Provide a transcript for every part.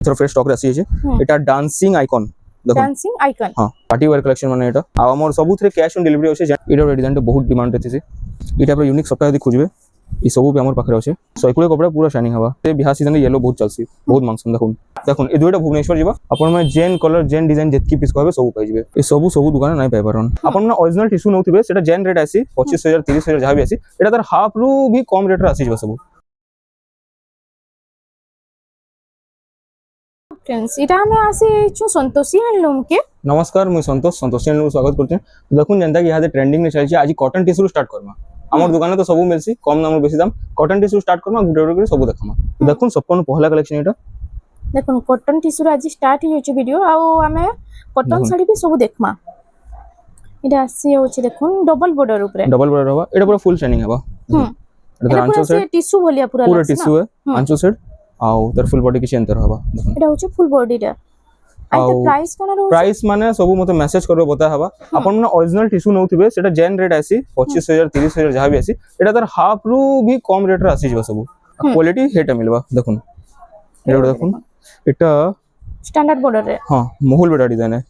এছাড়া fresh stock রে আসি আছে এটা ডান্সিং আইকন দেখুন ডান্সিং আইকন হ্যাঁ পার্টি ওয়্যার কালেকশন মানে এটা আর আমার সবুথরে ক্যাশ অন ডেলিভারি আছে এটা ডিজাইনটা বহুত ডিমান্ড আছে এই টাইপর यूनिक সফটওয়্যার যদি খুঁজবে এই সবু भी আমার পাখে আছে সয়কুড়ে কপড়া পুরো শাইনিং হবা এই বিহার সিজনে ইয়েলো বহুত চলছি বহুত মাংসন দেখুন দেখুন এই দুইটা ভুবনেশ্বর যাবা আপন মানে জেন কলর জেন ডিজাইন যেতকি পিস কবে সবু পাই যাবে এই সবু দোকানে নাই পাই পারন আপন মানে অরিজিনাল টিস্যু নউথিবে সেটা জেন রেট আসি 25000 30000 যাহা भी আসি এটা তার হাফ রু भी কম রেট রে আসি যাবে সবু फ्रेंड्स এটা আমি আসি छु संतोषी हैंडलूम के नमस्कार मुझे संतोषी हैंडलूम स्वागत करते हैं देखुन जनता कि यहाँ ट्रेंडिंग में चलছে आज कॉटन टिश्यू स्टार्ट करमा আমার দোকানে তো সবু মিলছি কম দাম বেশি দাম কটন টিস্যু স্টার্ট করমা গুটে গুটে করে সবু দেখামা দেখুন সবকন পহলা কালেকশন এটা দেখুন কটন টিস্যু আজি স্টার্ট হইছে ভিডিও আও আমি কটন শাড়ি भी সবু দেখমা এটা আসি হচ্ছে দেখুন ডবল বর্ডার উপরে ডবল বর্ডার হবা এটা পুরো ফুল শাইনিং হবা এটা আঁচল সেট টিস্যু ভলিয়া পুরো টিস্যু है আঁচল সেট আও তার ফুল বডি কিছু এন্টার হবা দেখুন এটা হচ্ছে ফুল বডিটা আইতা প্রাইস কোন রহছে প্রাইস মানে সবু মতে মেসেজ করবে বতা হবা আপন মানে অরিজিনাল টিস্যু নউথিবে সেটা জেন রেট আসি 25000 30000 যাহা भी আসি এটা তার হাফ রু भी কম রেট রে আসি যাবে সবু কোয়ালিটি হেটা মিলবা দেখুন এটা দেখুন এটা স্ট্যান্ডার্ড বর্ডার রে हां মহুল বেটা ডিজাইন है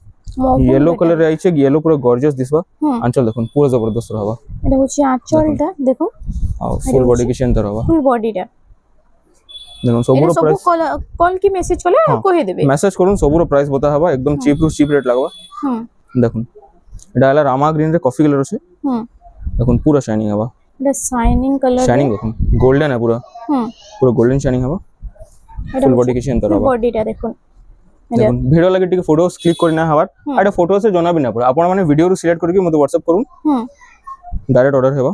येलो कलर रे आइছে येलो পুরো গর্জিয়াস দিসবা আঁচল দেখুন পুরো জবরদস্ত হবা এটা হচ্ছে আঁচলটা দেখুন আর ফুল বডি কি সেন্টার হবা ফুল বডিটা দেখুন সবুর প্রাইস কল কি মেসেজ করলে কই দেবে মেসেজ করুন সবুর প্রাইস বতা হবা একদম চিপ রেট লাগবা দেখুন এটা হলা রামা গ্রিন রে কফি কালার আছে দেখুন পুরো শাইনিং হবা এটা শাইনিং কালার শাইনিং দেখুন গোল্ডেন है পুরো গোল্ডেন শাইনিং হবা ফুল বডি কি সেন্টার হবা বডিটা দেখুন দেখুন ভিডিও লাগে টিকে ফটোস ক্লিক করি না হবার আর এটা ফটো সে জনা भी ना পড়ে আপন মানে ভিডিও রু সিলেক্ট করি মতে WhatsApp করুন ডাইরেক্ট অর্ডার হেবা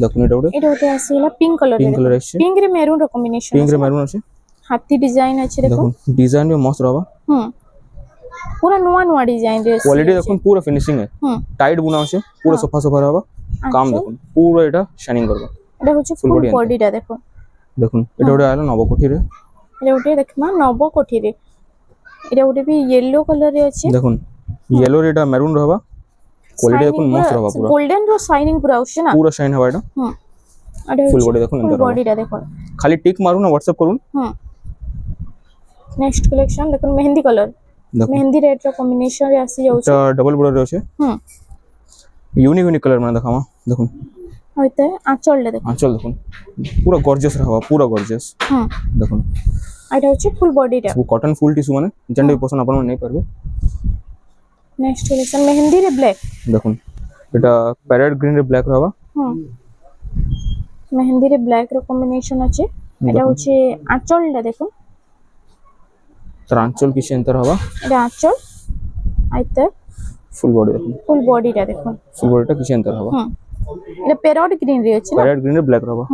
দেখুন এটা ওটা আসিলা পিঙ্ক কালার আছে পিঙ্ক রে মেরুন র কম্বিনেশন পিঙ্ক রে মেরুন আছে হাতি ডিজাইন আছে দেখুন ডিজাইন भी मस्त रहबा पूरा नवा डिजाइन रे क्वालिटी দেখুন পুরো ফিনিশিং है টাইট বুনা আছে পুরো সফা रहबा কাম দেখুন পুরো এটা শাইনিং করবে এটা হচ্ছে ফুল বডিটা দেখুন দেখুন এটা ওটা আলো নবকোঠি রে এটা ওটা দেখমা নবকোঠি রে এটা ওটা भी येलो कलर रे আছে দেখুন येलो রে এটা মেরুন रहबा क्वालिटी দেখুন मस्त रहबा পুরো গোল্ডেন র শাইনিং পুরো আছে না পুরো শাইন হবে এটা এটা ফুল বডি দেখুন ফুল বডিটা দেখুন খালি টিক মারুন না WhatsApp করুন নেক্সট কালেকশন দেখুন মেহেন্দি কালার মেহেন্দি রেড র কম্বিনেশন রে আসি যাচ্ছে এটা ডাবল বর্ডার আছে यूनिक কালার মানে দেখামা দেখুন হইতে আঁচলটা দেখুন আঁচল দেখুন পুরো গর্জিয়াস रहबा পুরো গর্জিয়াস দেখুন এটা হচ্ছে ফুল বডিটা वो कॉटन फुल टिश्यू মানে জেন্ডা পছন্দ আপন নাই পারবে নেক্সট কালেকশন মেহেন্দি রে ব্ল্যাক দেখুন এটা প্যারেট গ্রিন রে ব্ল্যাক रहबा মেহেন্দি রে ব্ল্যাক র কম্বিনেশন আছে এটা হচ্ছে আঁচলটা দেখুন তার আঁচল কি সেন্টার হবা এটা আঁচল আইতে ফুল বডি দেখুন ফুল বডিটা দেখুন ফুল বডিটা কি সেন্টার হবা এটা প্যারট গ্রিন রে আছে প্যারেট গ্রিন রে ব্ল্যাক रहबा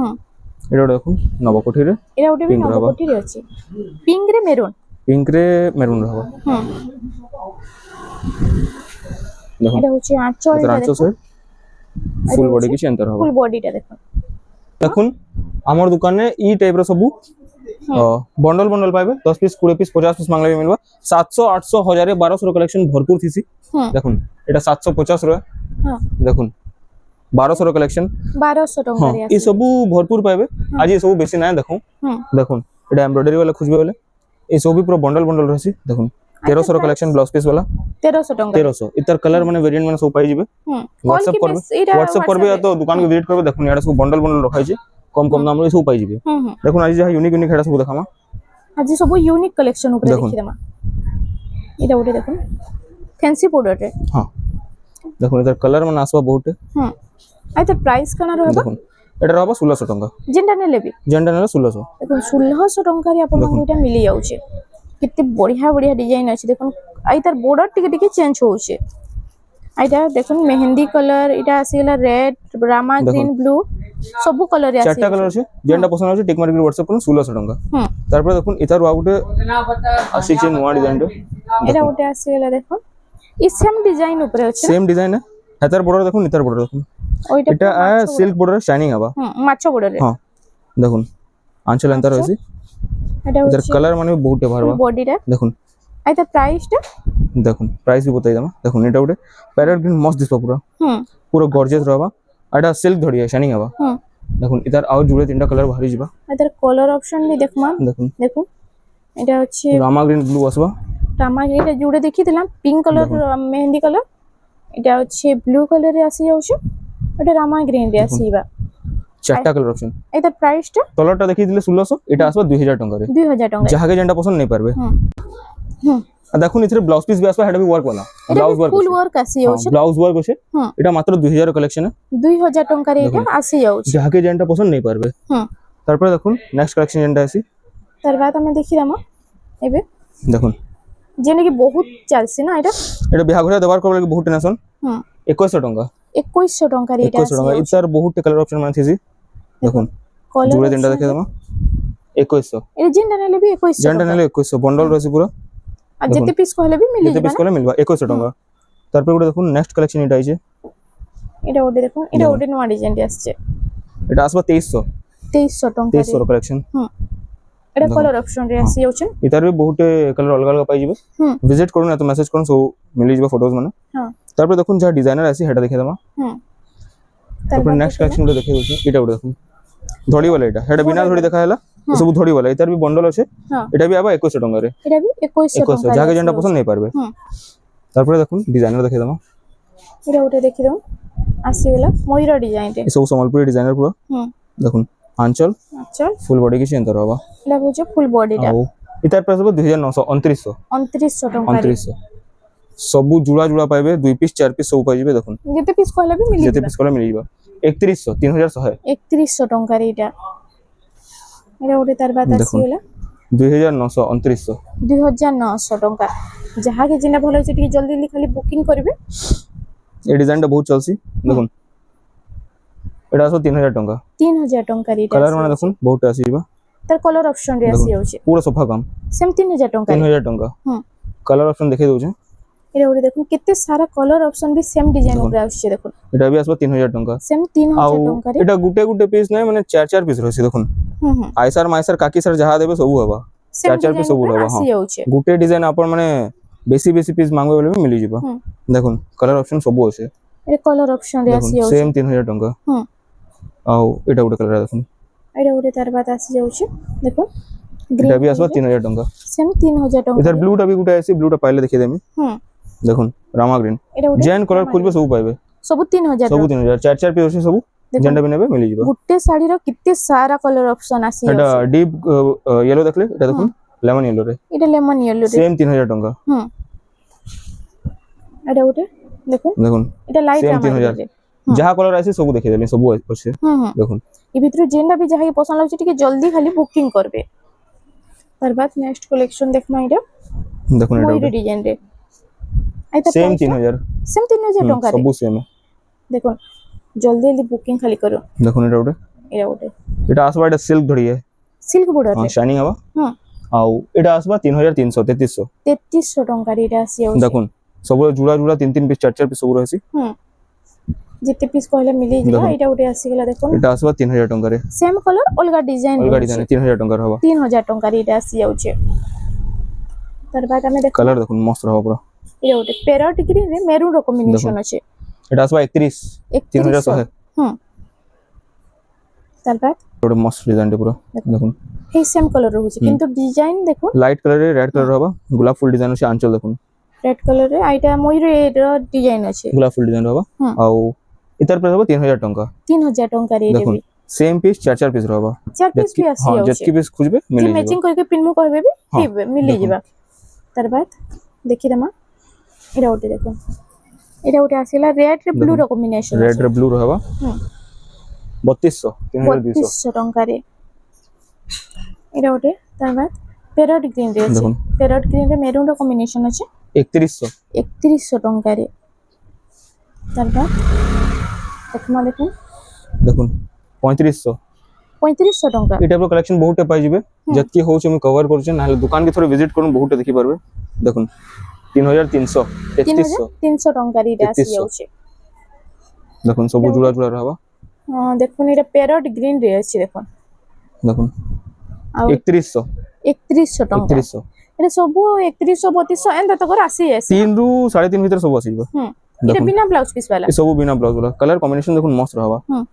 এটা দেখুন নবকোঠি রে এটা ওটা भी নবকোঠি রে আছে পিঙ্ক রে মেরুন रहबा দেখুন এটা হচ্ছে আঁচলটা দেখুন ফুল বডি কি সেন্টার হবা ফুল বডিটা দেখুন দেখুন আমার দোকানে এই টাইপর সবু বন্ডল পাইবে 10 piece 20 piece 50 piece Mangla মিলবা 700 800 1000 1200 collection ভরপুর থিসি দেখুন এটা 750 রে দেখুন 1200 র কালেকশন 1200 টাকা রে আছে এই সবু ভরপুর পাইবে আজ এই সবু বেশি নাই দেখুন দেখুন এটা এমব্রয়ডারি वाला খুঁজবে বলে এই সবু পুরো বন্ডল রহিছি দেখুন 1300 র কালেকশন ব্লাউজ পিস वाला 1300 টাকা 1300 ইতার কালার মানে ভেরিয়েন্ট মানে সব পাই যাবে WhatsApp করবে তো দোকান কে ভিজিট করবে দেখুন এটা সব বন্ডল রখাইছে কম দাম রে সব পাই যাবে দেখুন আজ যাহা यूनिक এটা সব দেখামা আজ সব यूनिक কালেকশন উপরে দেখি দেমা এটা ওটা দেখুন ফ্যান্সি পাউডার রে হ্যাঁ দেখুন এটার কালার মানে আসবা বহুত আইতা প্রাইস কানা রহবা দেখুন এটা রহবা 1600 টাকা জেন্ডা নে লেবি জেন্ডা নে 1600 দেখুন 1600 টাকা রে আপন এটা মিলি যাଉଛି কেতে বঢ়িয়া ডিজাইন আছে দেখুন আইতার বর্ডার টিকে চেঞ্জ होउছে আইতা দেখুন মেহেন্দি কালার এটা আসিলা রেড রামা গ্রিন ব্লু সবু কালার আছে চারটা কালার আছে জেন্ডা পছন্দ আছে টিক মার্কেট WhatsApp করুন 1600 টাকা তারপর দেখুন এটার আউটে আসিছে নয়া ডিজাইন এটা ওটা আসিলা দেখুন এই সেম ডিজাইন উপরে আছে সেম ডিজাইন है হাতার বর্ডার দেখুন ইতার বর্ডার দেখুন এটা সিল্ক বর্ডার শাইনিং হবা মাছ বর্ডার হ্যাঁ দেখুন আঁচল এন্টার হইছে এটা এটার কালার মানে বহুত ভারবা বডিটা দেখুন আইতা প্রাইসটা দেখুন প্রাইস भी बताई दमा দেখুন এটা ওটা প্যারেট গ্রিন মস্ত দিসবা পুরো গর্জিয়াস रहबा এটা সিল্ক ধরিয়া শাইনিং হবা দেখুন ইতার আউ জুড়ে তিনটা কালার ভারি যাবা এটার কালার অপশন भी দেখমা দেখুন এটা হচ্ছে রামা গ্রিন ব্লু আসবা রামা এটা যোড়ে দেখিছিলাম পিঙ্ক কলর মেহেন্দি কলর, এটা হচ্ছে ব্লু কলরে আসি যাচ্ছে, এটা রামা গ্রিন রে আসিবা। চারটা কালার অপশন। এটার প্রাইসটা তলরটা দেখিয়েছিলে 1600, এটা আসবা 2000 টাকারে। 2000 টাকা। যাহাকে যেটা পছন্দ নেই পারবে। হুম আর দেখুন এথিরে ব্লাউজ পিস বি আসবা, হেটা বি ওয়ার্ক वाला এটা ব্লাউজ ওয়ার্ক ফুল ওয়ার্ক আসি যাচ্ছে। ব্লাউজ ওয়ার্ক আছে। হুম এটা মাত্র 2000 কালেকশন 2000 টাকার এটা আসি যাচ্ছে। যাহাকে যেটা পছন্দ নেই পারবে। হুম তারপরে দেখুন নেক্সট কালেকশন যেটা আছে, তার বাদ আমি দেখিলাম এবে দেখুন যেনে কি বহুত চালছে না এটা। এটা বিহা ঘরে দেবার করলে বহুত টেনশন। হুম 2100 টাকা। 2100 টাকার এটা 2100 টাকা। ইতার বহুত কালার অপশন মানে থিছি। দেখুন কলর জোড়ে তিনটা দেখে দাও 2100। এটা যেটা নেলে বি 2100 যেটা নিলে 2100 বন্ডল রয়েছে পুরো। আর যেতে পিস কইলে বি মিলি যেতে যাবে পিস না। করলে মিলবা 2100 টাকা। তারপরে ওটা দেখুন নেক্সট কালেকশন এটা আছে, এটা ওটা দেখুন, এটা ওটা নোয়া ডিজাইনটি আসছে। এটা আসবা 2300। 2300 টাকা। 2300 কালেকশন। হুম এটা কলর অপশন রে আসি যাচ্ছে। ইতার বি বহুত কালার অলগা অলগা পাই যাবে। ভিজিট করুন এত মেসেজ করুন সব মিলি যাবে ফটোজ মানে। হ্যাঁ তারপরে দেখুন যা ডিজাইনার আছে সেটা দেখে দাও। হুম তারপরে নেক্সট কালেকশন গুলো দেখে দিচ্ছি। এটা ওটা দেখুন ধড়ি वाला, এটা বিনা ধড়ি দেখা হলা সব ধড়ি वाला। ইতার বি বন্ডল আছে। হ্যাঁ এটা বি আবার 2100 টাকা রে। এটা বি 2100 টাকা। যাকে যেটা পছন্দ নেই পারবে। হুম তারপরে দেখুন ডিজাইনার দেখে দাও। এটা ওটা দেখি দাও আসিগলা ময়ূর ডিজাইন রে। এই সব সম্বলপুরি ডিজাইনার পুরো। হুম দেখুন আঁচল আচ্ছা ফুল বডি কিছু এন্তর হবা। এটা হচ্ছে ফুল বডিটা ଆଉ ইতার প্রাইস হবে 2900 2900 2900 টাকা রে। 2900 সবু জুড়া জুড়া পাইবে 2 পিস 4 পিস সব পাইবে। দেখুন যেতে পিস কইলে বি মিলি যেতে যাবে। পিস করে মিলি যাবে 3100 3100 3100 টাকা রে এটা। এটা ওটা তার বাদ আসিগলা 2900 2900 2900 টাকা। যাহাকে যেটা ভালো হচ্ছে টিকে জলদি জলদি খালি বুকিং করবে। এই ডিজাইনটা বহুত চলছি। দেখুন এটা আসো 3000 টাকা। 3000 টাকা রে এটা। কালার মানে দেখুন বহুত আসিবা। তার কলর অপশন রে আসি যাচ্ছে। পুরো সোফা কাম সেম 3000 টাকা রে। 3000 টাকা। হুম কালার অপশন দেখে দউছে। এটা ওটা দেখুন কেতে সারা কলর অপশন বি সেম ডিজাইন উপরে আসছে। দেখুন এটা বি আসবা 3000 টাকা। সেম ଆଉ 3000 টাকা রে। এটা গুটে গুটে পিস নাই মানে 4 পিস রয়েছে। দেখুন হুম আইসার মাইসার কাকি সার যাহা দেবে সবু হবা। সেম 4 পিস সবু হবা। আসি যাচ্ছে। গুটে ডিজাইন আপন মানে বেশি বেশি পিস মাঙ্গবে বলে মিলি যাব। হুম দেখুন কালার অপশন সবু আছে। এটা কলর অপশন রে দেখুন আসি যাচ্ছে। সেম 3000 টাকা। হুম ଆଉ এটা গুটে কালার দেখুন এটা ওটা তার বাদ আসি যাচ্ছে। দেখুন এটা বি আসবা 3000 টাকা। সেম 3000 টাকা। এটার ব্লুটা বি গুটে আছে, ব্লুটা পাইলে দেখিয়ে দেমি। হুম দেখুন রামা গ্রিন এটা ওটা জেন কালার খুঁজবে সবু পাইবে। সব 3000 সবু টাকা। 3000 4 পিস আছে সবু যেটা বি নেবে মিলি যাব। গুটে শাড়ির কেতে সারা কলর অপশন আসি এটা যাচ্ছে। ডিপ ইয়েলো দেখলে এটা দেখুন লেমন ইয়েলো রে এটা লেমন ইয়েলো রে। সেম 3000 টাকা। হুম এটা ওটা দেখুন দেখুন এটা লাইট সেম রামা 3000 রে। যাহা কালার আছে সবু দেখিয়ে দেমি সবু আছে। হুম দেখুন এই ভিতরে যেটা বি যাহাকে পছন্দ লাগছে টিকে জলদি খালি বুকিং করবে। তার বাদ নেক্সট কালেকশন দেখমা এটা দেখুন এটা ময়ূর ডিজাইন রে। আইতা সেম 3000 সেম 3000 টাকা রে। সবু সেম। দেখুন জলদি জলদি বুকিং খালি করো। দেখুন এটা ওটা এটা ওটা এটা আসবা এটা সিল্ক ধড়ি है। সিল্ক বর্ডার রে। শাইনিং হবা। হুম ଆଉ এটা আসবা 3300 3300। 3300 টাকা রে এটা আসি যাচ্ছে। দেখুন সবু জুড়া জুড়া 3 পিস 4 পিস সবু রয়েছে। হুম যেতে পিস কইলে মিলি যাবে। দেখুন। এটা ওটা আসি গলা দেখুন এটা আসবা 3000 টাকা রে। সেম কলর অলগা ডিজাইন অলগা ডিজাইন 3000 টাকার হবা। 3000 টাকা রে এটা আসি যাচ্ছে। তার বাদ আমি দেখো কালার দেখুন মস্ত হবা পুরো। এটা ওটা প্যারট গ্রিন রে মেরুন র কম্বিনেশন আছে। এটা আসবা 31 3100। হুম তার বাদ ওটা মস্ত ডিজাইন পুরো। দেখুন এই সেম কলর রয়েছে কিন্তু ডিজাইন দেখুন লাইট কালারে রেড কালার হবা। গোলাপ ফুল ডিজাইন আছে আঁচল দেখুন রেড কলর রে আইটা ময়ূরের ডিজাইন আছে। গোলাপ ফুল ডিজাইন হবা। হুম। ଆଉ ইতার প্রাইস হবা 3000 টাকা। 3000 টাকা রে দেখুন দেবি। সেম পিস 4 পিস হবা। 4 পিস भी আসি হ্যাঁ যাচ্ছে। যেতকি পিস খুঁজবে যে মিলি ম্যাচিং যাবে। করকে পিনমু কইবে বি হ্যাঁ, ঠিক মিলি দেখুন। যাবে। তার বাদ দেখি দেমা এটা ওটা দেখুন এটা ওটা আসিলা রেড রে ব্লু র কম্বিনেশন রেড রে ব্লু হবা। হুম 3200 3200। 3200 টাকা রে এটা ওটা। তার বাদ প্যারট গ্রিন রে আছে। দেখুন। প্যারট গ্রিন রে মেরুন র কম্বিনেশন আছে 3100। 3100 টাকা রে। তার বাদ দেখমা দেখুন দেখুন 3500। 3500 টাকা। এই টাইপের কালেকশন বহুতে পাই যাবে। যেতকি হচ্ছে আমি কভার করছি নাহলে দোকান কে থরে ভিজিট করুন বহুতে দেখি পারবে। দেখুন 3300 3300। 3300 টাকা রে এটা আসি 3300 যাচ্ছে। দেখুন সবু জুড়া জুড়া হবা। দেখুন এটা প্যারট গ্রিন রে আছে দেখুন দেখুন আর 3100 3100 টাকা। 3100 এটা সবু 3100 3200 এন্ড তক আসি আছে। 3 রু 3.5 ভিতরে সব আসিবা। হুম এটা দেখুন বিনা ব্লাউজ পিস वाला। এই সবু বিনা ব্লাউজ वाला কালার কম্বিনেশন দেখুন মস্ত হবা। হুম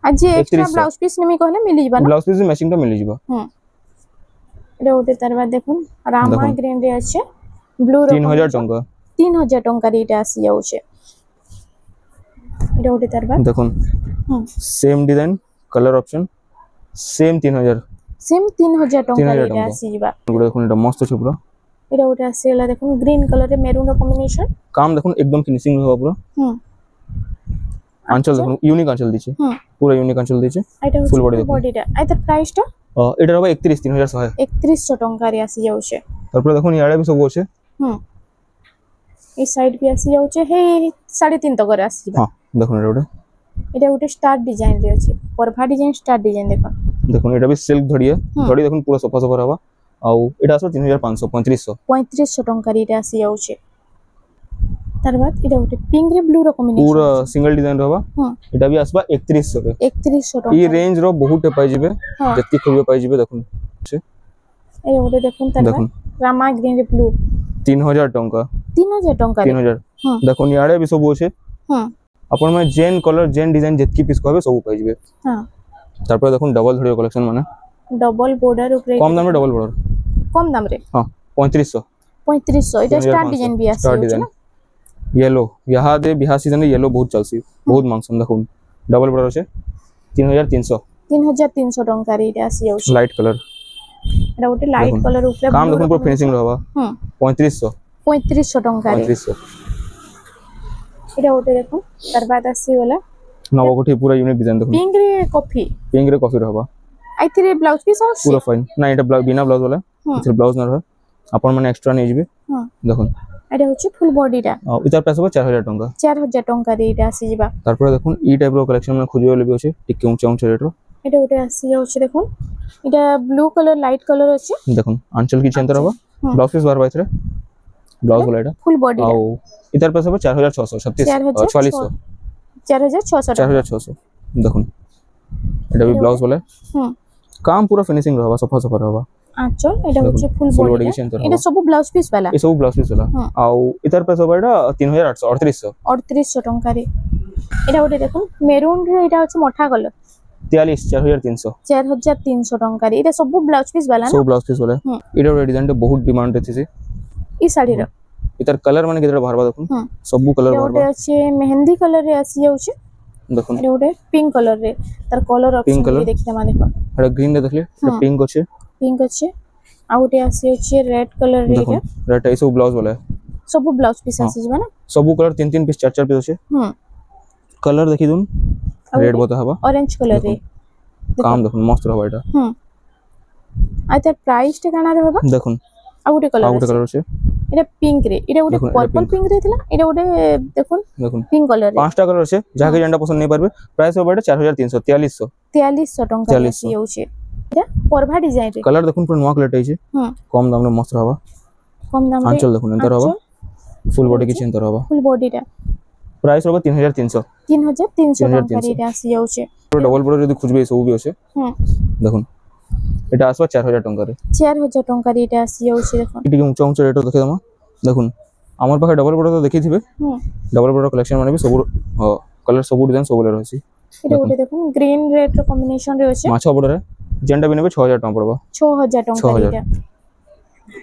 আর যে এক্সট্রা 3100 ব্লাউজ পিস নেমি কহলে মিলি যাবা না। ব্লাউজ পিস ম্যাচিংটা মিলি যাবা। হুম এটা ওটে তার বাদ দেখুন রামা দেখুন। গ্রিন রে আছে ব্লু 3000 ଟଙ୍କା 3000 ଟଙ୍କାରେ ଏଇଟା ଆସି ଯାଉଛି এটা ওটে তার বাদ দেখুন হুম same design colour option same 3000 same 3000 ଟଙ୍କାରେ 3000 ଏଇଟା ଟଙ୍କା। ଆସିଯିବା এগুলো দেখুন এটা মস্ত আছে পুরো এটা ওটে ଆସିଗଲା দেখুন গ্রিন কলরে মেরুন ର কম্বিনেশন কাম দেখুন একদম ফিনিশিং হবে পুরো হুম আঁচল দেখুন ইউনিক আঁচল দিয়েছে হুম পুরো ইউনিক আঁচল দিয়েছে এটা হচ্ছে Full body ফুল দেখুন। বডিটা এটার প্রাইসটা এটার হবে 31 3100 3100 ଟଙ୍କାରେ ଆସି ଯାଉଛି তারপরে দেখুন ইয়াড়ে ବି ସବୁ ଅଛି হুম এই সাইড ବି ଆସି ଯାଉଛି ହେଇ 3.5 ତକରେ ଆସିଯିବା হ্যাঁ দেখুন এটা ওটা এটা ଗୋଟେ ଷ୍ଟାର ଡିଜାଇନ ରେ ଅଛି ପରଭା ଡିଜାଇନ ଷ୍ଟାର ଡିଜାଇନ ଦେଖ দেখুন এটা भी সিল্ক ধড়ি হুম। ধড়ি দেখুন পুরো সফা সফা হবা ଆଉ এটা আসবে 3500 3500 3500 ଟଙ୍କାରେ ଏଇଟା ଆସି ଯାଉଛି ତାର ବାଦ ଏଇଟା ଗୋଟେ ପିଙ୍କ ରେ ବ୍ଲୁ ର କମ୍ବିନେସନ पूरा सिंगल डिजाइन रहबा ହୁଁ এটা भी আসবা 3100 रे 3100 এই ଟଙ୍କା রেঞ্জ रो बहुत पाई जिवे ହଁ যেতি খুঁজবে পাই जिवे দেখুন ଏଇଟା ଗୋଟେ ଦେଖୁন ତାର দেখুন ବାଦ ରାମା ଗ୍ରୀନ ରେ ବ୍ଲୁ 3000 ଟଙ୍କା 3000 ଟଙ୍କାରେ 3000 ହଁ দেখুন ইয়াড়ে भी सब আছে ହଁ আপন মানে জেন কলর জেন ডিজাইন যেতকি পিস কবে সব পাই जिवे ହଁ তারপরে দেখুন ডাবল ধড়ি কালেকশন মানে ଡବଲ ବୋର୍ଡର ଉପରେ কম দামে ডাবল বর্ডার କମ ଦାମରେ हां 3500 3500 এটা ଷ୍ଟାର 3500 ଡିଜାଇନ ବି ଆସି स्टार ଯାଉଛି डिजाइन ନା येलो यहाँ दे बिहार सीजन में येलो बहुत चलसी बहुत मांगसन देखुन डबल बॉर्डर আছে 3300 3300 ଟଙ୍କାରେ ଏଇଟା ଆସି ଯାଉଛି लाइट कलर এটা ଗୋଟେ ଲାଇଟ ଦେଖୁନ। କଲର ଉପରେ काम blue ର देखुन पूरा फिनिशिंग रहबा ହୁଁ 3500 3500 ଟଙ୍କାରେ 3500 এটা ଗୋଟେ ଦେଖୁন ତାର ବାଦ ଆସିଗଲା नवकोठी पूरा यूनिक डिजाइन देखुन ପିଙ୍କ ରେ କଫି पिंक रे कॉफी रहबा ଆଇଥିରେ ବ୍ଲାଉଜ ପିସ୍ ଆସୁଛି पूरा फाइन ना এটা बिना ब्लाउज वाला ହୁଁ इधर ब्लाउज ना रहे अपन माने एक्स्ट्रा नहीं जिबे ହଁ দেখুন এটা হচ্ছে ফুল বডিটা আর ইতার প্রাইস হবে 4000 টাকা 4000 ଟଙ୍କାରେ ଏଇଟା ଆସିଯିବା তারপরে দেখুন এই টাইপ র কালেকশন মানে খুঁজে বলে আছে টিকে উঁচা উঁচা রেট র এটা ଗୋଟେ ଆସି ଯାଉଛି দেখুন এটা ব্লু কলর লাইট কলর ଅଛି দেখুন আঁচল কি চেন্টার হবা হুম। ব্লাউজ পিস বার বাইরে ব্লাউজ वाला এটা ফুল বডিটা ଆଉ ইতার প্রাইস হবে 4600 36 4400 4600 টাকা 4600 দেখুন এটা भी ব্লাউজ वाला হুম काम पूरा फिनिशिंग रहबा सफा सफा रहबा আঁচল এটা দেখুন, হচ্ছে ফুল full body বডিটা কি center এটা হবা। ସବୁ ব্লাউজ পিস वाला ଏ ସବୁ ବ୍ଲାଉଜ ପିସ୍ ହେଲା ହଁ। ଆଉ ଇତାର ପ୍ରାଇସ୍ ହବ ଏଇଟା 3800 3800 3800 ଟଙ୍କାରେ এটা ଗୋଟେ দেখুন মেরুন রে এটা হচ্ছে মঠা কলর 43 4300 4300 ଟଙ୍କାରେ এটা ସବୁ ବ୍ଲାଉଜ ପିସ୍ वाला ସବୁ ନା ବ୍ଲାଉଜ ପିସ୍ ହେଲା ହୁଁ। ଏଇଟା ଗୋଟେ ଡିଜାଇନଟେ ବହୁତ ଡିମାଣ୍ଡ ଅଛି এই ଶାଢୀର ଇତାର କଲର ମାନେ କେତେଟା ବାହାରବା ଦେଖୁନ ହୁଁ ସବୁ କଲର এটা ଗୋଟେ ବାହାରବା ଅଛି ମେହେନ୍ଦି କଲର ରେ ଆସି ଯାଉଛି ଦେଖୁନ এটা ଗୋଟେ ପିଙ୍କ କଲର ରେ ତାର କଲର Pink ଅପସନ colour? ବି ଦେଖିଲେ ମାନେ ଦେଖ ଏଟା ଗ୍ରୀନ ରେ ଦେଖିଲେ ଏଟା ହଁ। ପିଙ୍କ ଅଛି ପିଙ୍କ ଅଛି ଆଉ ଗୋଟେ ଆସି ଅଛି ରେଡ୍ କଲର ରେ ଦେଖୁନ ଏଇଟା ଏଟା ଏ ସବୁ ବ୍ଲାଉଜ वाला ସବୁ ବ୍ଲାଉଜ ପିସ୍ ହଁ। ଆସିଯିବ ନା ସବୁ କଲର 3 ପିସ୍ 4 ପିସ୍ ଅଛି ହୁଁ କଲର ଦେଖି ଦୁନ ଆଉ ରେড ଗୋଟେ ବତା ହବା ଅରେଞ୍ଜ କଲର ରେ काम ଦେଖୁନ ମସ୍ତ रहबा ଏଟା ହୁଁ ଆଉ ତାର ପ୍ରାଇସ ଟା କାଣା ରହିବ ଦେଖୁନ ଆଉ ଗୋଟେ ଆଉ କଲର ଗୋଟେ ଅଛି କଲର ଅଛି এটা পিঙ্ক রে এটা ଗୋଟେ দেখুন, এটা পর্পল pink। পিঙ্ক রে ଥିଲା এটা ଗୋଟେ দেখুন ଦେଖୁନ পিঙ্ক কলর রে ପାଞ୍ଚଟା କଲର ଅଛି ଯାହାକି ଯେନ୍ଟା ପସନ୍ଦ ନେଇ ପାରବେ ପ୍ରାଇସ୍ ହବ ଏଟା 4300 4300 4300 ଟଙ୍କା 4300 ଆସି ଯାଉଛି এটা পরভা ডিজাইন রে कलर देखुन पूरा नवा कलर टाइचे ହୁଁ कम दाम रे मस्त रहबा কম দাম রে आंचल देखुन एंतर रहबा फुल बॉडी की चिंता रहबा ফুল বডিটা प्राइस रहबा 3300 3300 ଟଙ୍କା 3300 রে আସି যাଉଛି पूरा डबल बॉर्डर যদি খুঁজবে এই সব भी আছে হুম দেখুন এটা আসবা 4000 টাকা রে 4000 টଙ୍କା রে এটা আসি যাଉଛି দেখুন এটিকে উঁচা উঁচা রেট দেখে দমা দেখুন আমার পাখে ডবল বর্ডর তো দেখিथिबे হুম ডবল বর্ডর কালেকশন মানে भी सब कलर सब डिजाइन सब कलर আছে এটা ଗୋଟେ দেখুন গ্রিন রেড ର কম্বিনেশন রে আছে মাছ বর্ডর যেনটা भी নেবে 6000 টাকা পড়বা 6000 ଟଙ୍କା রে 6000 এটা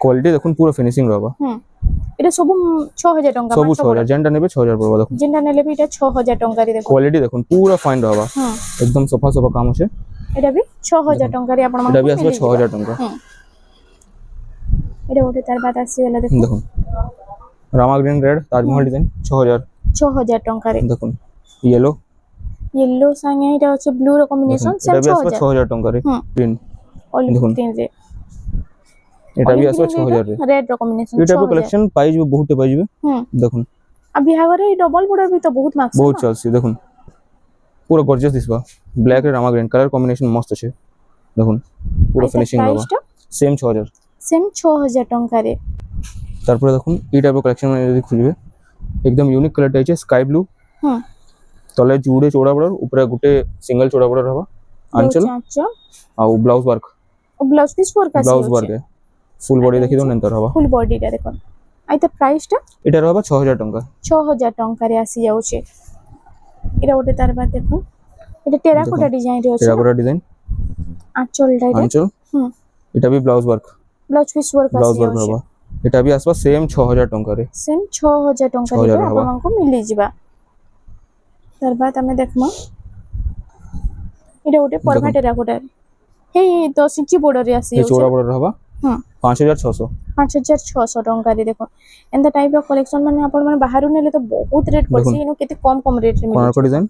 क्वालिटी देखुन पूरा फिनिशिंग रहबा হুম এটা ସବୁ 6000 ଟଙ୍କା सब ମାଛ ବଡ 6000 যেনটা নেবে 6000 পড়বা দেখুন যেটা নেলে ବି এটা 6000 ଟଙ୍କା রে দেখুন क्वालिटी देखुन पूरा फाइन रहबा হুম एकदम सफा सफा काम আছে এটা ବି 6000 ଟଙ୍କା ରେ ଆପଣ এটা भी আসবে 6000 টাকা হুম এটা ଗୋଟେ ତାର ବାଦ ଆସିଗଲା ଦେଖୁন দেখুন রামা গ্রিন রেড তাজমহল ডিজাইন 6000 6000 ଟଙ୍କା ରେ দেখুন येलो येलो সাঙ্গে এটা হচ্ছে ব্লু র কম্বিনেশন এটা সেম भी আসবে 6000 6000 টাকা রে হুম গ্রিন অলিভ দেখুন। গ্রিন রে এটা भी আসবে 6000 রে রেড র কম্বিনেশন এই টাইপের কালেকশন পাই যাবে বহুত পাই যাবে হুম দেখুন আর বিহাগরে এই ডবল বর্ডার भी तो बहुत মার্কস বহুত চলছে দেখুন পুরো গর্জিয়াস দিসবা ব্ল্যাক এর রামা গ্রিন কালার কম্বিনেশন মস্ত আছে দেখুন পুরো ফিনিশিং হবে প্রাইসটা সেম 6000 সেম 6000 ଟଙ୍କା রে তারপরে দেখুন এই টাইপের কালেকশন যদি খুঁজবে একদম ইউনিক কালারটা আছে স্কাই ব্লু হুম তলে জুড়ে চৌড়া বর্ডর উপরে গুটে সিঙ্গেল চৌড়া বর্ডর হবা আঁচল আঁচল আর ব্লাউজ ওয়ার্ক ও ব্লাউজ পিস ওয়ার্ক আছে ব্লাউজ ওয়ার্ক ফুল বডি দেখি দাও নেন্তর হবা ফুল বডিটা দেখুন আই তো প্রাইসটা এটা হবা 6000 টাকা 6000 ଟଙ୍କା রে আসি যাচ্ছে এটা ওটা তার বাদ দেখুন এটা টেরাকোটা ডিজাইন রে আছে টেরাকোটা ডিজাইন আঁচলটা এটা আঁচল হুম এটা भी blouse work blouse piece work blouse ଆସି ୱାର୍କ ଯାଉଛି ହବା এটা ବି আসবা সেম 6000 ଟଙ୍କାରେ ସେମ୍ 6000 ଟଙ୍କାରେ 6000 ଏଇଟା ହବା। ଆପଣଙ୍କୁ ମିଳିଯିବା ତାର ବାଦ ଆମେ ଦେଖମା ଏଇଟା ଗୋଟେ ପରମା ଟେରାକୋଟା ହେଇ 10 ଇଞ୍ଚ border ରେ ଆସି ଏ ଯାଉଛି ଚौड़ा border ହବା ହଁ 5600 5600 ଟଙ୍କାରେ ଦେଖ ଏନ୍ତା ଟାଇପ ର କଲେକ୍ସନ ମାନେ ଆପଣ ମାନେ ବାହାରୁ ନେଲେ ତ ବହୁତ ରେଟ୍ ପଡିଛି ଦେଖୁନ୍। ଏନୁ କେତେ କମ ରେଟ୍ ରେ କୋଣାର୍କ ମିଳୁଛି ডিজাইন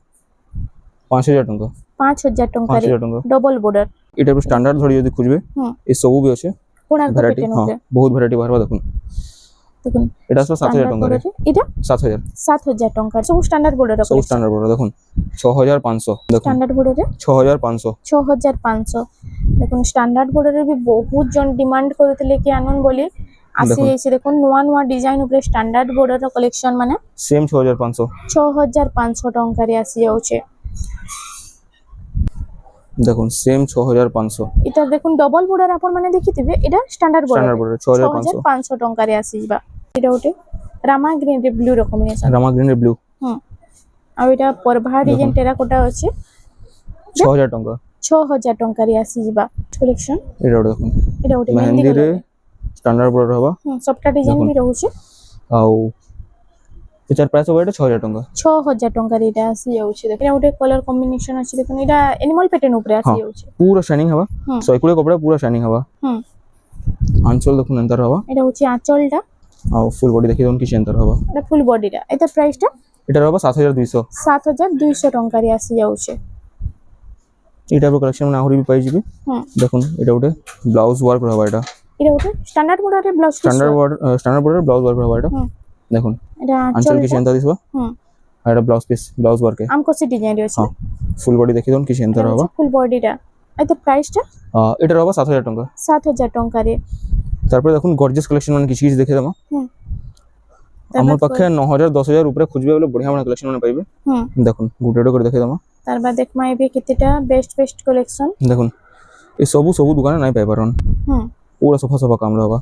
5000 ଟଙ୍କା 5000 ଟଙ୍କାରେ 5000 ଟଙ୍କା ଡବଲ border এটা স্ট্যান্ডার্ড ধরি যদি খুঁজবে ହୁଁ এই ସବୁ ବି ଅଛି କୋଣାର୍କ ভ্যারাইটি প্যাটার্ন ହଁ ଉପରେ ବହୁତ ভ্যারাইটি ବାହାରବା দেখুন দেখুন এটা আসবা 7000 ଟଙ୍କାରେ এটা 7000 7000 ଟଙ୍କା ସବୁ ଷ୍ଟାଣ୍ଡାର୍ଡ border ର ସବୁ କଲେକ୍ସନ স্ট্যান্ডার্ড border দেখুন 6500 দেখুন ଷ୍ଟାଣ୍ଡାର୍ଡ border ରେ 6500 6500 দেখুন ଷ୍ଟାଣ୍ଡାର୍ଡ border ରେ ବି ବହୁତ ଜଣ ଡିମାଣ୍ଡ କରୁଥିଲେ କି ଆନୁନ ବୋଲି ଆସି ଦେଖୁନ୍। ଯାଇଛି ଦେଖୁন ନୂଆ ନୂଆ ଡିଜାଇନ ଉପରେ ଷ୍ଟାଣ୍ଡାର୍ଡ border ର କଲେକ୍ସନ ମାନେ সেম 6500 6500 ଟଙ୍କାରେ ଆସି ଯାଉଛି দেখুন সেম 6500 এটা দেখুন ডবল border ଆପଣ ମାନେ ଦେଖିଥିବେ এটা ଷ୍ଟାଣ୍ଡାର୍ଡ border স্ট্যান্ডার্ড border 6500 6500 ଟଙ୍କାରେ ଆସିଯିବା এটা ଗୋଟେ ରାମା ଗ୍ରୀନ ରେ ବ୍ଲୁ ର କମ୍ବିନେସନ রামা গ্রিনের ব্লু ଆଉ এটা ପରଭା ଡିଜାଇନ ଟେରାକୋଟା ଅଛି 6000 ଟଙ୍କା 6000 ଟଙ୍କାରେ ଆସିଯିବା କଲେକ୍ସନ এটা ଗୋଟେ ଦେଖୁন এটা ଗୋଟେ মেহেন্দি ମେହେନ୍ଦି ରେ କଲର স্ট্যান্ডার্ড border হবা ସବଟା ଡିଜାଇନ ଦେଖୁନ୍। ବି ରହୁଛି ଆଉ ଏଚାର ପ୍ରାଇସ୍ ହବ ଏଟା 6000 ଟଙ୍କା 6000 ଟଙ୍କାରେ ଏଇଟା ଆସି ଯାଉଛି ଦେଖ ଏଇଟା ଗୋଟେ କଲର କମ୍ବିନେସନ ଅଛି ଦେଖୁନ ଏଇଟା ଏନିମଲ ପ୍ୟାଟର୍ନ ଉପରେ ଆସି ହଁ ଯାଉଛି ପୁରା শাইনিং হবা ହୁଁ। সৈকুলে কপড়া পুরা শাইনিং হবা ହୁଁ আঁচল দেখুন এন্তার হবা এটা হচ্ছে আঁচলটা ଆଉ ফুল বডি দেখি দেখুন কি সেন্টার হবা এটা ফুল বডিটা এটা প্রাইসটা এটার হবা 7200 7200 ଟଙ୍କାରେ ଆସି ଯାଉଛି এই টাইপের কালেকশন মানে আহুরি বি পাই যাবে ହୁଁ দেখুন এটা ଗୋଟେ ব্লাউজ ওয়ার্ক হবা এটা এটা ଗୋଟେ ଷ୍ଟାଣ୍ଡାର୍ଡ border ରେ blouse piece standard border blouse work হবা এটা ହୁଁ দেখুন এটা আঁচল কি আঁচলটা সেন্টার দিছবা ହୁଁ আর এটা ব্লাউজ পিস ব্লাউজ ওয়ার্ক আমকোসি ডিজাইন রে ଅଛି হ্যাঁ ফুল বডি দেখি দেখুন কি সেন্টার হবা ফুল বডিটা এটা প্রাইসটা এটার হবা 7000 টাকা 7000 ଟଙ୍କାରେ তারপরে দেখুন গর্জিয়াস কালেকশন মানে কিছু কিছু দেখে দেবা হুম আমার পাখে 9000 10000 উপরে খুঁজবে বলে বড়িয়া মানে কালেকশন মানে পাইবে হুম দেখুন গুড রেড করে দেখে দেবা তার বাদ দেখমা ଏବେ କେତେଟା ବେଷ୍ଟ କଲେକ୍ସନ দেখুন এই ସବୁ দোকানে নাই পাই পারন হুম पूरा सफा सफा काम रहबा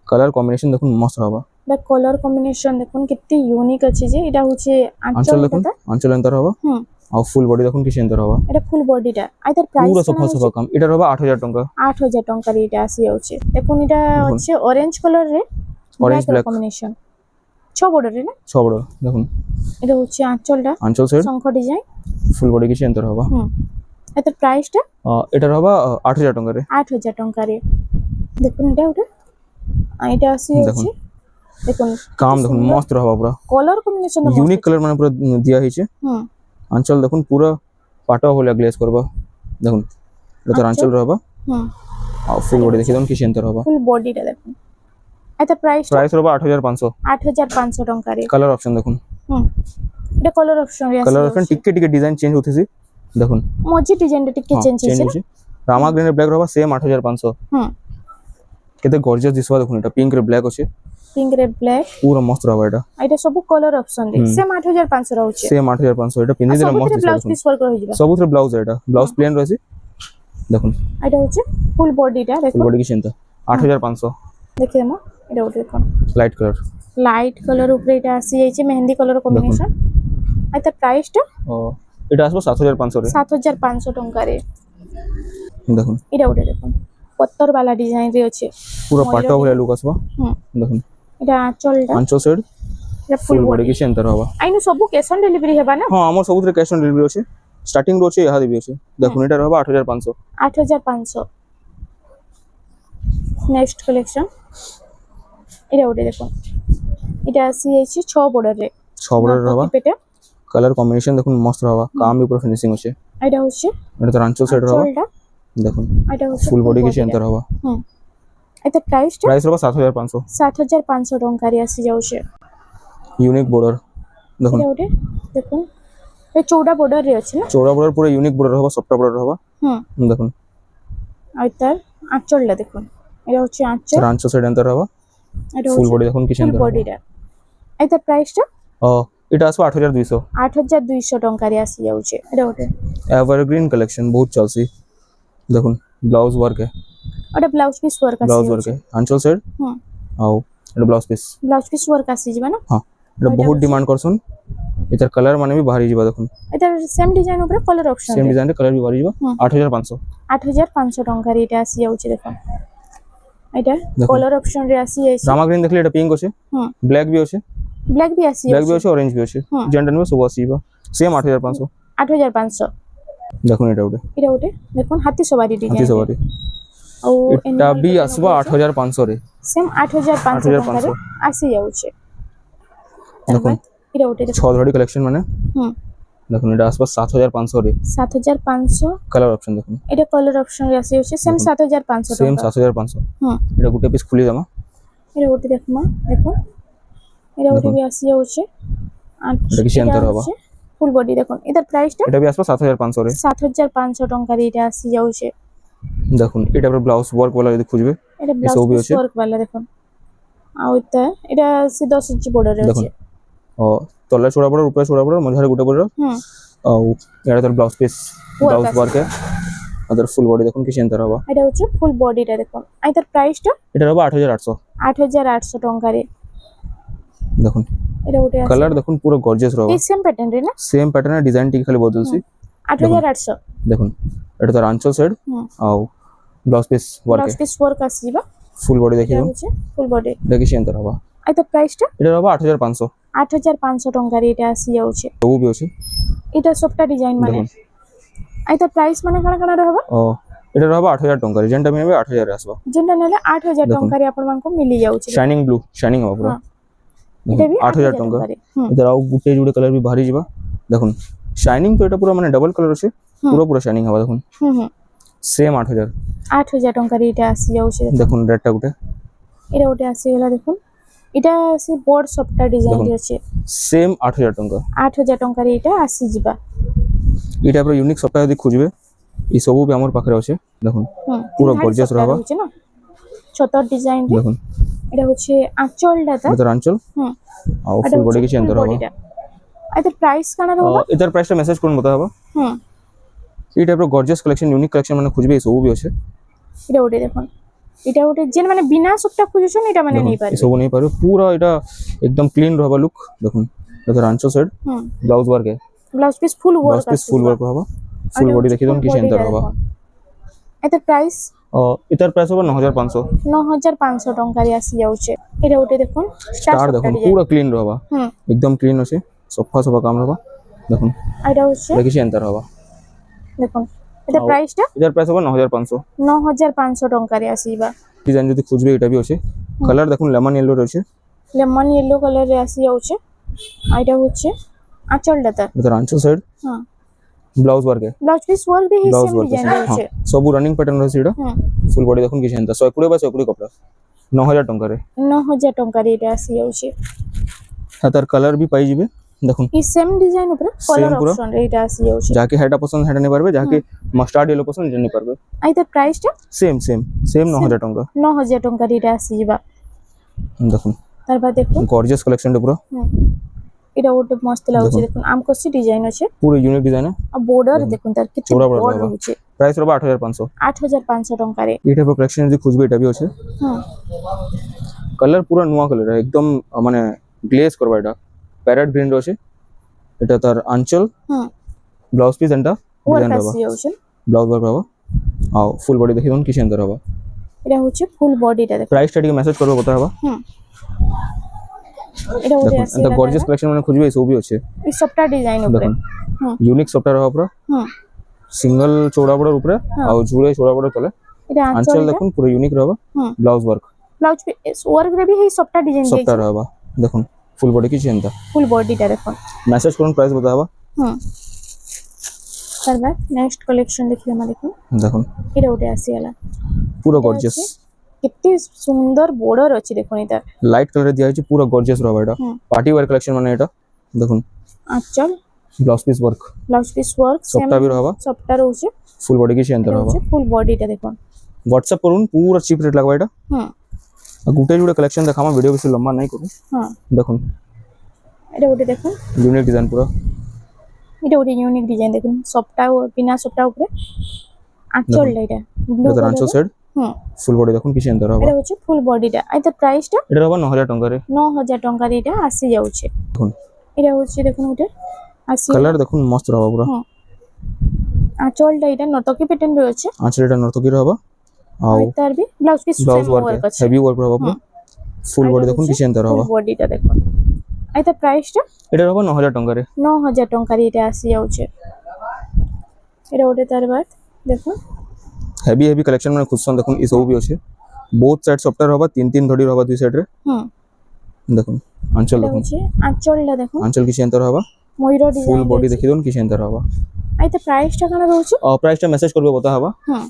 कलर कॉम्बिनेशन देखुन मस्त रहबा এটা কলর কম্বিনেশন দেখুন কেতে ইউনিক আছে যে এটা হচ্ছে आंचल আঁচল देखुन কথা आंचल एंतर रहबा হুম और फुल बॉडी देखुन किसी एंतर रहबा এটা ফুল বডিটা আর তার প্রাইস पूरा सफा सफा काम এটা रहबा 8000 টাকা 8000 ଟଙ୍କାରେ এটা আসি যাচ্ছে দেখুন এটা দেখুন। হচ্ছে অরেঞ্জ কালার রে Orange black। কম্বিনেশন ছ বর্ডার রে না सब बड़ा देखुन এটা হচ্ছে আঁচলটা आंचल साइड শঙ্খ ডিজাইন फुल बॉडी किसी एंतर रहबा হুম আর তার প্রাইসটা এটা रहबा 8000 টাকা রে 8000 ଟଙ୍କାରେ দেখুন এটা ওটা এটা আসি যাচ্ছে দেখুন काम देखुन मस्त रहबा पूरा কলর কম্বিনেশন यूनिक कलर माने पूरा दिया हिचे হুম आंचल देखुन पूरा पाटा होले ग्लेज करबा देखुन এটা তো आंचल रहबा হুম और फुल बॉडी देखि देखुन किसी एंतर रहबा ফুল বডিটা দেখুন এটা প্রাইস प्राइस रहबा 8500 8500 ଟଙ୍କାରେ कलर ऑप्शन देखुन হুম এটা কলর অপশন রে कलर আসি ऑप्शन टिके टिके डिजाइन चेंज होथिसी देखुन মজি ডিজাইনটা টিকে চেঞ্জ चेंज হইছে होछि रामा ग्रीन ब्लैक रहबा सेम 8500 হুম केते गॉर्जियस दिसबा देखुन এটা पिंक रे ब्लैक अछि পিঙ্ক রে ব্ল্যাক पूरा मस्त रहबा এটা এটা ସବୁ কলর অপশন রে সেম 8500 রହୁଛି सेम 8500 এটা পিন্ধি দিলে মस्त ব্লাউজ দিসবা পিস ওয়ার্ক রহি ଯିବା ସବୁଥିରେ ବ୍ଲାଉଜ এটা ବ୍ଲାଉଜ ପ୍ଲେନ୍ ରହିଛି দেখুন এটা হচ্ছে ফুল বডিটা ফুল দেখুন বডি কি চিন্তা 8500 দেখি দেমা এটা ওটা দেখুন লাইট কালার লাইট কলর উপরে এটা আসি যাইছে মেহেন্দি কলর কম্বিনেশন আর তার প্রাইসটা ও এটা আসবে 7500 রে 7500 ଟଙ୍କାରେ দেখুন এটা ওটা দেখুন পত্তর বালা ডিজাইন রে আছে পুরো পাটা ভলিয়া লুক আসবা হুম দেখুন এটা আঁচলটা আঁচল সাইড এটা ফুল ফুল বডি বডি কি চিন্তা रहबा আইনো ସବୁ ক্যাশ অন ডেলিভারি হেবা না হ্যাঁ আমার ସବୁଥିରେ ক্যাশ অন ডেলিভারি আছে স্টার্টিং रो ଅଛି ଏହା ଦେବି ଅଛି দেখুন এটা रहबा 8500 8500 নেক্সট কালেকশন এটা ওটা দেখুন এটা আসি যাইছে 6 বর্ডার রে 6 বড় रहबा পেটে कलर कॉम्बिनेशन देखुन मस्त रहबा काम भी पूरा फिनिशिंग আছে এটা হচ্ছে এটা তো আঁচল সাইড रहबा আঁচলটা দেখুন এটা হচ্ছে ফুল বডি কি চিন্তা रहबा হুম এটা প্রাইসটা প্রাইস रहबा 7500 7500 ଟଙ୍କାରେ আসি যাଉଛି यूनिक बॉर्डर देखुन এটা ওটা দেখুন ଏ ଚଉଡ଼ା border ରେ ଅଛି ନା चौड़ा बॉर्डर पूरा यूनिक बॉर्डर रहबा सफ्ट बॉर्डर रहबा হুম দেখুন আর তার আঁচলটা দেখুন এটা হচ্ছে আঁচল তার আঁচল সাইড এন্টার रहबा এটা ফুল হচ্ছে বডি দেখুন কি ফুল চিন্তা বডিটা এই তার প্রাইসটা এটা আসবে 8200 8200 ଟଙ୍କାରେ আসি যাଉଛି এটা ওটা एवरग्रीन कलेक्शन बहुत चलसी देखुन ब्लाउज वर्क है ওটা ব্লাউজ পিস ওয়ার্ক আসি ब्लाउज वर्क যাଉଛି है आंचल साइड হুম आओ এটা blouse piece blouse piece work আসি ଯିବା না हां এটা बहुत डिमांड करछन এটার কালার মানে भी बाहरी जिबा देखुन এটা সেম ডিজাইন উপরে কলর অপশন सेम डिजाइन रे कलर भी बाहरी जिबा হুম। 8500 8500 ଟଙ୍କାରେ এটা আসি যাଉଛି দেখুন এটা দেখুন। কলর অপশন রে আসি যাইছে রামা গ্রিন দেখলে এটা পিঙ্ক আছে, হুম ব্ল্যাক ବି ଅଛି, ব্ল্যাক বি আসি ব্ল্যাক ବି যাইছে ଅଛି, ଅରେଞ୍ଜ ବି ଅଛି, ହୁଁ। ଯେନ୍ଟା ନେବେ ସବୁ ଆସିବ। ସେମ୍ 8500। 8500 ଦେଖୁন এটা ଗୋଟେ এটা ওটে দেখুন হাতি সবারি ହାତୀ ডিজাইন ସବାରି। ଆଉ এটা ବି ଆସିବ 8500 ରେ। সেম 8500 8500 ଟଙ୍କାରେ আসি যাଉଛି দেখুন এটা ওটে দেখুন ଛଅ ଧଡ଼ି କଲେକ୍ସନ ମାନେ হুম দেখুন এটা আসবে 7500 রে। 7500 কালার অপশন দেখুন এটা কলর অপশন রে আসি যাଉଛି সেম দেখুন। 7500 সেম ଟଙ୍କା 7500। হুম এটা গোটে পিস খুলি দেমা। এটা ওটে দেখমা দেখুন এটা ওটে দেখুন। বি আসি যাଉଛି এটা କିଛି ଏନ୍ତର ହବ। ফুল বডি দেখুন এটার প্রাইসটা এটা ବି আসবে 7500 রে। 7500 ଟଙ୍କାରେ এটা আসি যাଉଛି দেখুন এটা পুরো ব্লাউজ ওয়ার্ক वाला যদি খুঁজবে এটা এসব ব্লাউজ ବି পিস ଅଛି। ওয়ার্ক वाला দেখুন ଆଉ এটা সি 10 ইঞ্চি বর্ডর রে দেখুন আছে ও তলে চড়া বড় উপরে চড়া বড় মঝারে গোটে বড় হুম ଆଉ এটা তার ব্লাউজ পিস ব্লাউজ আছে। ওয়ার্ক আদার ফুল বডি দেখুন কিছু এন্তর হবা। এটা হচ্ছে ফুল বডিটা দেখুন এটার প্রাইসটা এটা হবে 8800। 8800 ଟଙ୍କାରେ দেখুন এটা ওটে আছে কালার দেখুন পুরো গর্জিয়াস রহবা। এই সেম প্যাটার্ন রে না সেম প্যাটার্ন ডিজাইন টি খালি বদলছি। 8800 দেখুন এটা তার আঁচল সাইড হুম ଆଉ blouse piece work blouse piece work আসিবা ফুল বডি দেখিয়ে এটা দিন হচ্ছে ফুল বডি এটা কিছু এন্তর হবা। এটার প্রাইসটা এটা হবে 8500। 8500 ଟଙ୍କାରେ এটা আসি যাଉଛି ସବୁ ବି ଅଛି এটা সবটা ডিজাইন মানে দেখুন এটার প্রাইস মানে কাଣା কাଣା রহবা ও এটা হবে 8000 ଟଙ୍କାରେ ଯେନ୍ଟା ବି ନେବେ 8000 ରେ আসবা। যেটা ନେଲେ 8000 ଦେଖୁন। ଟଙ୍କାରେ ଆପଣ ମାନଙ୍କୁ ମିଳି ଯାଉଛି শাইনিং ব্লু শাইনিং হবা পুরো ହଁ। এটা ବି 8000 ଟଙ୍କା। ଟଙ୍କାରେ ହୁଁ এটার ଆଉ গুটে জুড়ে কালার भी বাহারি ଯିବା। দেখুন শাইনিং তো এটা পুরো মানে ডবল কালার আছে পুরো পুরো শাইনিং হবা। দেখুন ହୁଁ ହୁଁ সেম 8000। 8000 ଟଙ୍କାରେ এটা আসি যাଉଛି দেখুন রেডটা গুটে এটা ওটা আসিগলা দেখুন এটা আসি বড় সবটা ডিজাইন দেখুন। আছে সেম 8000 ଟଙ୍କା। 8000 ଟଙ୍କାରେ এটা আসি ଯିବା এই টাইপର ୟୁନିକ୍ ସପ୍ତାହ ଯଦି ଖୋଜିବେ এই ସବୁ ବି ଆମର ପାଖରେ ଅଛି। দেখুন হুম পুরো ধাড়ি gorgeous সবটা রহবা। রয়েছে না ছোট ডিজাইন দেখুন এটা হচ্ছে আঁচলটা তা এটা তার আঁচল হুম ଆଉ এটা ফুল বডি হচ্ছে କିଛି full ଏନ୍ତର ହବା। bodyটা। এটার প্রাইস কানা রহবা এটার প্রাইসটা মেসেজ করুন বতা হবা। হুম এই টাইপର গর্জিয়াস কালেকশন ୟୁନିକ୍ কালেকশন মানে খুঁজবে এই ସବୁ ବି ଅଛି। এটা ওটা দেখুন এটা ওটা যেন মানে বিনা সবটা খুঁজছেন এটা মানে দেখুন নেই এই পারবে ସବୁ ନେଇ ପାରିବେ পুরা এটা একদম ক্লিন রহবা লুক। দেখুন এটা তার আঁচল সাইড হুম blouse work blouse piece full blouse work piece full work হবা। ফুল বডি দেখি দন কিছু এন্তর হবা। এটার প্রাইস এটার প্রাইস হবে 9500। 9500 ଟଙ୍କାରେ আসি যাচ্ছে এটা ওটা দেখুন স্টার দেখুন পুরা ক্লিন রহবা হুম একদম ক্লিন আছে সফা সফা কাম রহবা। দেখুন এটা হচ্ছে এটা কিছু এন্তর হবা। দেখুন এটা প্রাইসটা এটার প্রাইস হবে 9500। 9500 ଟଙ୍କାରେ আসিবা ডিজাইন যদি খুঁজবে এটা भी আছে। কালার দেখুন লেমন ইয়েলো রয়েছে লেমন ইয়েলো কালারে আসি যাচ্ছে আর এটা হচ্ছে আঁচলটা তার এটা আঁচল সাইড হ্যাঁ blouse work blouse piece work भी ব্লাউজ সেম ওয়ার্ক ডিজাইন রয়েছে ସବୁ ରନିଂ ପ୍ୟାଟର୍ନ ରହିଛି ଏଇଟା। হুম ফুল বডি দেখুন କିଛି ଏନ୍ତା 120 বা 120 କପଡ଼ା 9000 ଟଙ୍କାରେ। 9000 ଟଙ୍କାରେ এটা আসি যাচ্ছে তার কালার भी পাইଯିବେ। দেখুন এই সেম ডিজাইন উপরে কলর Same পুরা। অপশন এটা আসি যাচ্ছে যাকে হেটা পছন্দ হেটা নেই পারবে, যাকে মাস্টার্ড ইয়েলো পছন্দ এটা নেই পারবে। আর এটার প্রাইসটা সেম সেম সেম 9000 ଟଙ୍କା। 9000 ଟଙ୍କାରେ এটা আসি যাবা দেখুন তারপর দেখুন গর্জিয়াস কালেকশনটা পুরো হুম এটা ওটা মস্ত লাগুছে দেখুন। দেখুন আমকসি ডিজাইন আছে পুরো ইউনিক ডিজাইন আর বর্ডর দেখুন তার কেতে চৌড়া বড় বড় ରହିବ। রয়েছে প্রাইস হবে 8500। 8500 ଟଙ୍କାରେ এই টাইপর কালেকশন যদি খুঁজবে এটা भी আছে। হুম কালার পুরো নয়া কালার একদম মানে গ্লেজ করবা এটা প্যারেট গ্রিন রয়েছে। এটা তার আঁচল হুম ব্লাউজ পিস এন্টা ওয়ার্ক ডিজাইন হবা আসি যাচ্ছে ব্লাউজ ওয়ার্ক হবা ଆଉ ফুল বডি দেখি দন কিছু এন্তর হবা। এটা হচ্ছে ফুল বডিটা দেখুন প্রাইসটা টিকে মেসেজ করবে বতা হবা। হুম এটা ওটা দেখুন আসি এটা গর্জিয়াস কালেকশন মানে খুঁজবে এই সব भी আছে। এই সবটা ডিজাইন উপরে দেখুন হুম यूनिक সফটটা রহবা পুরো হুম সিঙ্গল চৌড়া বড় উপরে ଆଉ ঝুড়ে চৌড়া বড় তলে এটা আঁচল আঁচলটা দেখুন পুরো यूनिक রহবা। হুম blouse work blouse piece work রে भी এই সবটা ডিজাইন সফটটা দিয়েছে রহবা। দেখুন ফুল বডি কিছু এন্তা ফুল বডিটা দেখুন মেসেজ করুন প্রাইস বতা হবা। হুম তারপর নেক্সট কালেকশন দেখি আমরা দেখুন দেখুন এটা ওটা আসি গলা পুরো গর্জিয়াস কেতে সুন্দর বর্ডর আছে দেখুন এটা লাইট কালারে দিয়া হয়েছে পুরো গর্জিয়াস রহবা এটা হুম পার্টি ওয়্যার কালেকশন মানে এটা। দেখুন আঁচল blouse piece work blouse piece work same সফটটা भी রহবা। সবটা রয়েছে ফুল বডি কিছু এন্তা এটা রহবা। হচ্ছে ফুল বডিটা দেখুন হোয়াটসঅ্যাপ করুন পুরো চিপ রেট লাগবা এটা। হুম গুটে জুড়ে কালেকশন দেখামা ভিডিও বেশি লম্বা নাই করুন। হ্যাঁ দেখুন এটা ওটা দেখুন यूनिक ডিজাইন পুরো এটা ওটা ইউনিক ডিজাইন দেখুন সবটা বিনা সবটা উপরে আঁচলটা এটা ব্লু এটা আঁচল সাইড হুম ফুল বডি দেখুন কিছু এন্তা রহবা। এটা হচ্ছে ফুল বডিটা এটা প্রাইসটা এটা রহবা 9000 ଟଙ୍କାରେ। 9000 ଟଙ୍କାରେ এটা আসি যাচ্ছে দেখুন এটা হচ্ছে দেখুন ওটা আসি কালার দেখুন মস্ত রহবা পুরো হুম আঁচলটা এটা নটকি প্যাটার্ন রয়েছে আঁচল এটা নর্তকী রহবা ଆଉ তার বি blouse piece blouse same work work আছে হেভি ওয়ার্ক হবা পুরা ফুল বডি দেখুন কিছু এন্টার হবা বডিটা দেখুন আইতা প্রাইসটা এটা হবা 9000 টাকারে 9000 টঙ্কাରେ এটা আসি যাচ্ছে এটা ওটা তার বাদ দেখুন হেভি হেভি কালেকশন মানে খুঁজছন দেখুন এই সবু বি আছে বহুত সাইড সফটওয়্যার হবা তিন তিন ধড়ি হবা দুই সাইড রে হুম দেখুন আঁচল এটা দেখুন হচ্ছে আঁচলটা দেখুন আঁচল কিছু এন্টার হবা ময়ূর ফুল ডিজাইন বডি দেখি দন কিছু এন্টার হবা আইতা প্রাইসটা কেন রହୁଛି প্রাইসটা মেসেজ করবে বতা হবা হুম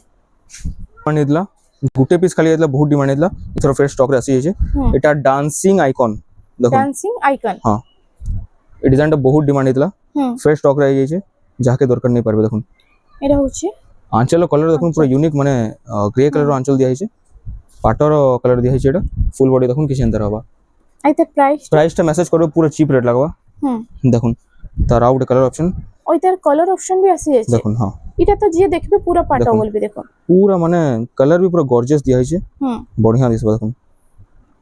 ডিমান্ড ହେଇଥିଲା গুটে পিস খালি ହେଇଥିଲା ବହୁତ ডিমান্ড ହେଇଥିଲା ଏଥର ଫ୍ରେଶ ଷ୍ଟକରେ ଆସିଯାଇଛି হুম এটা ডান্সিং আইকন দেখুন ডান্সিং আইকন হ্যাঁ এই ডিজাইনটা বহুত ডিমান্ড ହେଇଥିଲା হুম ফ্রেশ ଷ୍ଟକରେ ହେଇଯାଇଛି ଯାହାକେ ଦରକାର ନେଇ ପାরবে দেখুন এটা হচ্ছে আঁচল কলর দেখুন পুরো ইউনিক মানে গ্রে কলর আঁচল দিয়া ହେଇଛି পাটর কলর দিয়া ହେଇଛି এটা ফুল বডি দেখুন কিছু এন্টার হবা আইতা প্রাইস প্রাইসটা মেসেজ করবে পুরো চিপ রেট লাগবা হুম দেখুন তার আউট কালার অপশন ওইটার কালার অপশন भी আসি যাচ্ছে দেখুন হ্যাঁ এটা তো যে দেখবে পুরো পাটা দেখুন। বলবে দেখুন পুরা মানে কালার भी পুরো গর্জিয়াস দিয়া ହେଇଛି হুম বঢ়িয়া দিছবা দেখুন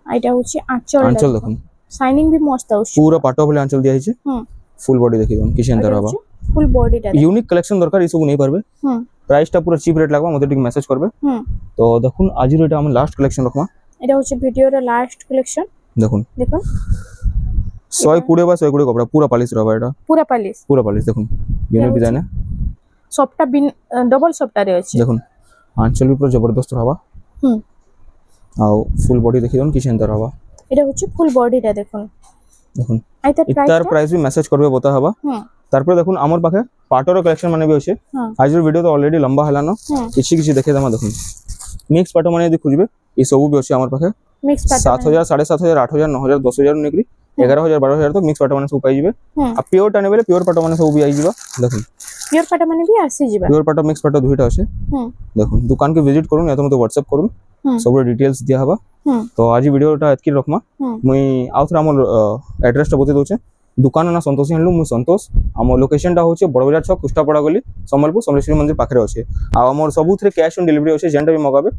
এটা হচ্ছে আঁচল আঁচল দেখুন শাইনিং भी মস্ত আউছে পুরা পাট বলে আঁচল দিয়া ହେଇଛି হুম ফুল বডি দেখি দেখুন কিছু এন্টার হবা ফুল বডিটা ইউনিক কালেকশন দরকার এই সব নেই পারবে হুম প্রাইসটা পুরো চিপ রেট লাগবা মতে টিকে মেসেজ করবে হুম তো দেখুন আজির এটা আমি লাস্ট কালেকশন রাখমা এটা হচ্ছে ভিডিওর লাস্ট কালেকশন দেখুন দেখুন 120 বা 120 কপড়া পুরা পালিশ রবা এটা পুরা পালিশ দেখুন ইউনিক ডিজাইন সবটা ডবল সবটারে আছে দেখুন আঁচল भी পুরো জবরদস্ত হবা হুম আর ফুল বডি দেখি দেখুন কিছু এন্টার হবা এটা হচ্ছে ফুল বডিটা দেখুন দেখুন আইতা ইতার প্রাইসটা প্রাইস भी মেসেজ করবে বতা হবা হুম তারপরে দেখুন আমার পাখে পাটর কালেকশন মানে भी আছে হ্যাঁ আজর ভিডিও তো অলরেডি লম্বা হেলান হুম কিছু কিছু দেখে দেমা দেখুন মিক্স পাট মানে যদি খুঁজবে এই সবু भी আছে আমার পাখে মিক্স পাটা 7000 7500 8000 9000 10000 নিকলি 11000 12000 তক মিক্স পাট মানে সব পাই যাবে হুম আর পিওরটা নেবে পিওর পাট মানে সব भी আই যাবা দেখুন পিওর পাটা মানে भी আসি যাবে পিওর পাট মিক্স পাট দুইটা আছে হুম দেখুন দোকানকে ভিজিট করুন या तो মতে WhatsApp করুন হুম সব ডিটেইলস দিয়া হবা হুম তো আজি ভিডিওটা এতকি রকমা হুম মুই আউথরা আমার এড্রেসটা বতে দউছে দোকান না সন্তোষী হ্যান্ডলুম মুই সন্তোষ আমার লোকেশনটা হচ্ছে বড়বাজার ছক কুষ্টাপড়া গলি সম্বলপুর সমলেশ্বরী মন্দির পাখে আছে আর আমার সবুথরে ক্যাশ অন ডেলিভারি আছে যেটা भी মগাবে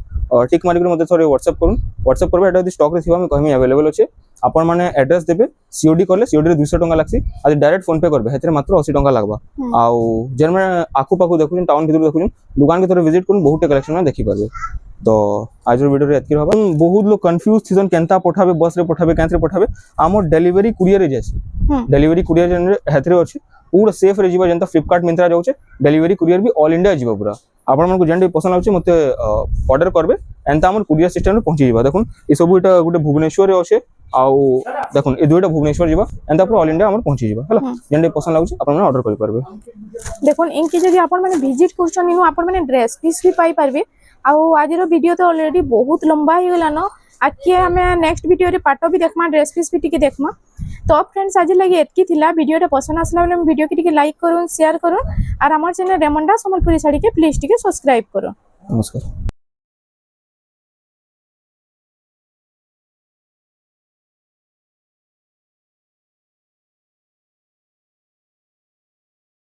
ঠিক মারিকি মতে থরে WhatsApp করুন WhatsApp করবে এটা যদি স্টকরে থিবা আমি কহিমি अवेलेबल আছে আপন মানে এড্রেস দেবে সিওডি করলে সিওডি রে 200 টাকা লাগছি আর ডাইরেক্ট ফোন পে করবে হেতরে মাত্র 80 টাকা লাগবা আউ যেন মানে আকু পাকু দেখুন টাউন ভিতর দেখুন দোকান কে থরে ভিজিট করুন বহুত কালেকশন দেখি পারবে তো আজর ভিডিওরে এতকি হবা বহুত লোক কনফিউজ থিজন কেনতা পঠাবে বস রে পঠাবে কেনতে পঠাবে আমার ডেলিভারি কুরিয়ারে যাইছে হুম ডেলিভারি কুরিয়ার হেতরে ଅଛି পুরা সেফ রে ଯିବା ଯେନ୍ତା ଫ୍ଲିପକାର୍ଟ ମିନ୍ତ୍ରା ଯାଉଛେ ଡେଲିଭରି କୁରିୟର ବି ଅଲ୍ ଇଣ୍ଡିଆ ଯିବ ପୁରା ଆପଣମାନଙ୍କୁ ଯେନ୍ଟା ପସନ୍ଦ ଲାଗୁଛି ମତେ ଅର୍ଡର କରିବେ ଏନ୍ତା ଆମର କୁରିୟର ସିଷ୍ଟମରେ ପହଞ୍ଚି ଯିବା ଦେଖୁন ଏସବୁ এটা ଗୋଟେ ଭୁବନେଶ୍ୱରରେ ଅଛି ଆଉ ଦେଖୁন ଏ ଦୁଇଟା ଭୁବନେଶ୍ୱର ଯିବା ଏନ୍ତା ପୁରା ଅଲ୍ ଇଣ୍ଡିଆ ଆମର ପହଞ୍ଚି ଯିବା ହେଲା ଯେନ୍ଟା ପସନ୍ଦ ଲାଗୁଛି ଆପଣମାନେ ଅର୍ଡର କରିପାରିବେ দেখুন ইনকি যদি আপন মানে ভিজিট করছন ইনু আপন মানে ড্রেস পিস भी পাই পারবে আউ আজির ভিডিও তো অলরেডি বহুত লম্বা হই গলান আজকে আমি নেক্সট ভিডিও রে পাটো भी देखमा ड्रेस पीस भी टिके देखमा तो फ्रेंड्स आज लगी एतकी थिला वीडियोटा पसंद आसला बेले वीडियो के टिके लाइक करूँ शेयर करूँ और हमार चैनल रेमंडा संबलपुरी साड़ी के प्लीज टिके सब्सक्राइब करूँ नमस्कार।